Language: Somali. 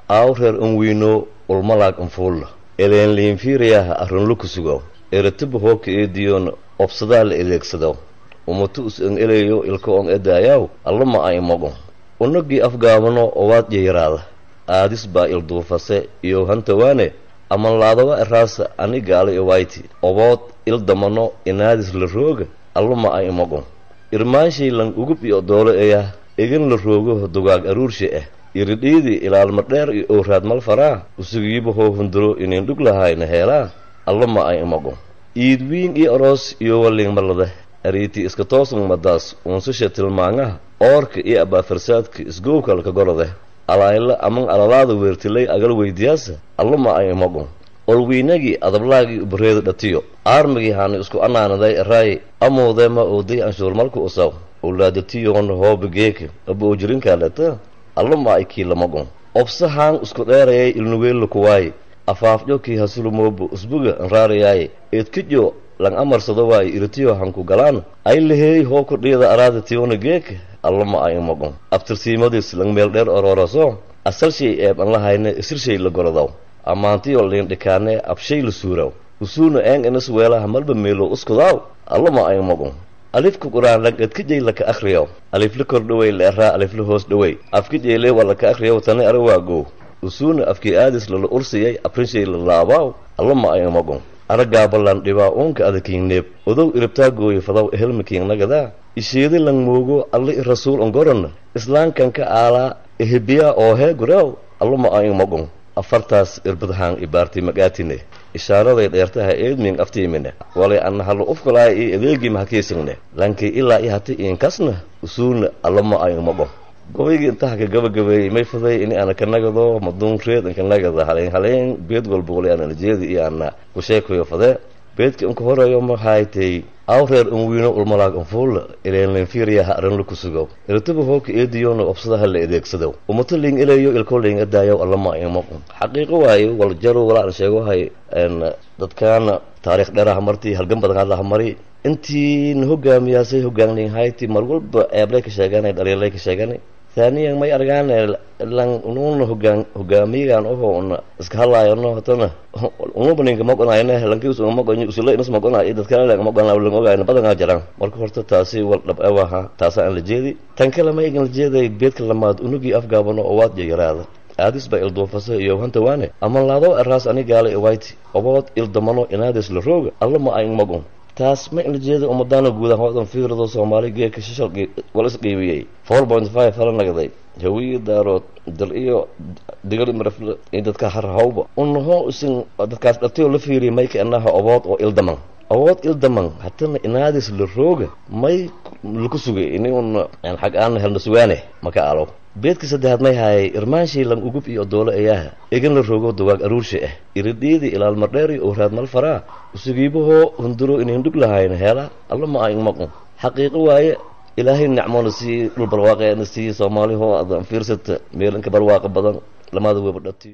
awrer unwino ulmalag unfulla eleen liinfiiriyaha arrinlu ku sugo eratibu hooka eediyoon obsadaa la edeegsado umatu us-an eleeyo ilka on edaayaw allama ay mogon unagii afgaabano owaad yayaraada aadis baa ilduufase iyo hantawaane amanlaadawa eraasa ani gaala iwayti obood ildamano inaadis la rooga allama ay mogon irmaanshay lan ugub iyo doolo eeyah egan la roogo dugaag aruurshe ah iridhiidii ilaalmadheer iyo owraad mal faraa usugiiba hoo hunduro inayn dhug lahayna heelaa allama ay mogon iidwiin iyo aroos iyo waliing malada ariiti iska toosan madaas uunsusha tilmaangaha oorka iyo abaafarsaadka isgowkalka gorode alaayla aman alalaada weertilay agal weydiyaasa allama ay mogon olwiinagii adablaagii ubareeda dhatiyo aarmigii haana isku anaanaday eraay amoodeema ooday anshuur malka usaw owlaadatiyoon hooba geeka aba ojirinkaa leta allama ay kiila mogon obsahaan isku dheerayay ilnuweella kuwaaye afaafjokii hasulumooba usbuga anraarayaaye eedkijo lang amarsado waaye iritiyo hanku galaan ay laheey hoo kordhiyada araada tiyoona geeka allama ay mogon abtirsiimadiis lang meel dheer orooraso asalshay eeb an lahayna isirshay la gorodaw ammaantiyo liindhikaane abshay la suuraw usuuna eeng inas weelaha malba meelo uskudaaw allama ay mogon alifka quraan lang edkijay laka akhriyaw alifla kordhaway leeraa alifla hoos dhaway afkijayle waa laka akhriyaw tani ara waagow usuuna afkii aadis lala ursiyay aprinshay la laabaaw allama ay mogon aragaabalan dhibaa uunka adakiinneeb odow iribtaagooya fadaw ehelmakiinnagadaa isheedi lang moogo alli rasuul ongoranna islaankanka aalaa ehebiyaa oohee gureew allama ay mogon afartaas irbadhaan ibaartay magaatine ishaaraday dheertaha eedming aftiimine walay anna hallo ufkalaaya iyo adeegii mahakaysigne lankii ilaa i hati iinkasna usuulna allama ay mogon gobaygii intaha ka gabagabeeyey may faday ini ana ka nagado maduun reed inka nagada haleen beed walba wali ana najeedi iyo ana ku sheekayo fadee beedka inka horeeyo maxaaytay awreer unwiino ulmalaag unfuulla ileen fiiriyaha arrinlu ku sugo iratibu hooka eediyoona obsadaha la adeegsado umata liing eleeyo ilkoo liing adaayo allama ay moqon xaqiiqo waaye wal jaro walaa sheegohay dadkaana taariikh dheeraha martii halgan badan hadlaha mari intii na hogaamiyaasay hogaanliin hayti mar walba eeblay ka sheeganay dhaliilay ka sheeganay ثانيا ما يرجعنا لان نون هجاميان أو إسك هلا ينو هتنا ومبني كم قلنا هنا لان كيس وما قلنا يسولي ناس ما قلنا إذا كان لان ما قلنا ولا ما قلنا بدنا جرام مركو فرت تاسي ولا بأوها تاسع الجدي تنكلا ما يجي الجدي بيت لما نجي أفجابنا أوات جيراد أديس بالدوفة يوهان تواني أما الله الرأس أني قال إوايتي أوات الضمانو إنادس للروج الله ما أين مقوم taas ma in la jeedo umadana guud ahaan fiirado Soomaaliga ka shaqo wala isqeybiyay 4.5 hal nagaday jawiga daarood dal iyo digal marfil in dadka harhawba unho isin dadkaas dhabtay la fiiriyay may ka anaha awood oo ildaman hatana inaadis la rooga may lagu sugay in aan xaq aan helno suwaane maka alo beedka saddexaad may hay irmaanshi lan ugub iyo doolo ayaha egan la roogo dugaag aruurshe ah irideedi ilaal mardheeri oo raad mal faraa usugiibaho hunduro inay dhug lahayn heela allama ay maqon xaqiiqo waaye ilaahay nicmoona si dhul barwaaqeena si Soomaaliho adan fiirsata meelanka barwaaqo badan lamada weeb dhati